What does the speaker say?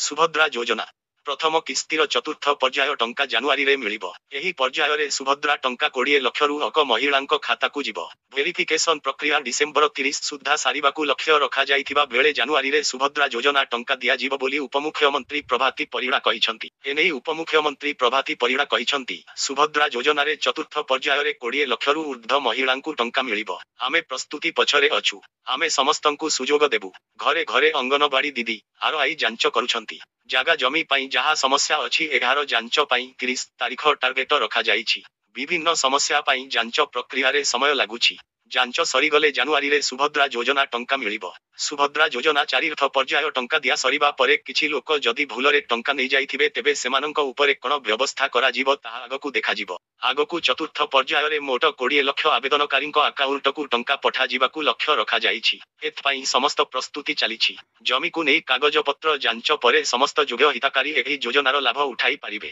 ସୁଭଦ୍ରା ଯୋଜନା ପ୍ରଥମ କିସ୍ତିର ଚତୁର୍ଥ ପର୍ଯ୍ୟାୟ ଟଙ୍କା ଜାନୁଆରୀରେ ମିଳିବ। ଏହି ପର୍ଯ୍ୟାୟରେ ସୁଭଦ୍ରା ଟଙ୍କା 20 ଲକ୍ଷରୁ ଅଧିକ ମହିଳାଙ୍କ ଖାତାକୁ ଯିବ। ଭେରିଫିକେସନ ପ୍ରକ୍ରିୟା ଡିସେମ୍ବର 30 ସୁଦ୍ଧା ସାରିବାକୁ ଲକ୍ଷ୍ୟ ରଖାଯାଇଥିବା ବେଳେ ଜାନୁଆରୀରେ ସୁଭଦ୍ରା ଯୋଜନା ଟଙ୍କା ଦିଆଯିବ ବୋଲି ଉପମୁଖ୍ୟମନ୍ତ୍ରୀ ପ୍ରଭାତୀ ପରିଡ଼ା କହିଛନ୍ତି। ଏନେଇ ଉପମୁଖ୍ୟମନ୍ତ୍ରୀ ପ୍ରଭାତୀ ପରିଡ଼ା କହିଛନ୍ତି, ସୁଭଦ୍ରା ଯୋଜନାରେ ଚତୁର୍ଥ ପର୍ଯ୍ୟାୟରେ 20 ଲକ୍ଷରୁ ଉର୍ଦ୍ଧ୍ୱ ମହିଳାଙ୍କୁ ଟଙ୍କା ମିଳିବ। ଆମେ ପ୍ରସ୍ତୁତି ପଛରେ ଅଛୁ। ଆମେ ସମସ୍ତଙ୍କୁ ସୁଯୋଗ ଦେବୁ। ଘରେ ଘରେ ଅଙ୍ଗନବାଡ଼ି ଦିଦି, ଆରଆଇ ଯାଞ୍ଚ କରୁଛନ୍ତି। ଜାଗା ଜମି ପାଇଁ ଯାହା ସମସ୍ୟା ଅଛି ଏହାର ଯାଞ୍ଚ ପାଇଁ 30 ତାରିଖ ଟାର୍ଗେଟ ରଖାଯାଇଛି। ବିଭିନ୍ନ ସମସ୍ୟା ପାଇଁ ଯାଞ୍ଚ ପ୍ରକ୍ରିୟାରେ ସମୟ ଲାଗୁଛି। ଯାଞ୍ଚ ସରିଗଲେ ଜାନୁଆରୀରେ ସୁଭଦ୍ରା ଯୋଜନା ଟଙ୍କା ମିଳିବ। ସୁଭଦ୍ରା ଯୋଜନା ଚାରିର୍ଥ ପର୍ଯ୍ୟାୟ ଟଙ୍କା ଦିଆ ସରିବା ପରେ କିଛି ଲୋକ ଯଦି ଭୁଲରେ ଟଙ୍କା ନେଇଯାଇଥିବେ ତେବେ ସେମାନଙ୍କ ଉପରେ କ'ଣ ବ୍ୟବସ୍ଥା କରାଯିବ ତାହା ଆଗକୁ ଦେଖାଯିବ। ଆଗକୁ ଚତୁର୍ଥ ପର୍ଯ୍ୟାୟରେ ମୋଟ 20 ଲକ୍ଷ ଆବେଦନକାରୀଙ୍କ ଆକାଉଣ୍ଟକୁ ଟଙ୍କା ପଠାଯିବାକୁ ଲକ୍ଷ୍ୟ ରଖାଯାଇଛି। ଏଥିପାଇଁ ସମସ୍ତ ପ୍ରସ୍ତୁତି ଚାଲିଛି। ଜମିକୁ ନେଇ କାଗଜପତ୍ର ଯାଞ୍ଚ ପରେ ସମସ୍ତ ଯୋଗ୍ୟ ହିତାଧିକାରୀ ଏହି ଯୋଜନାର ଲାଭ ଉଠାଇ ପାରିବେ।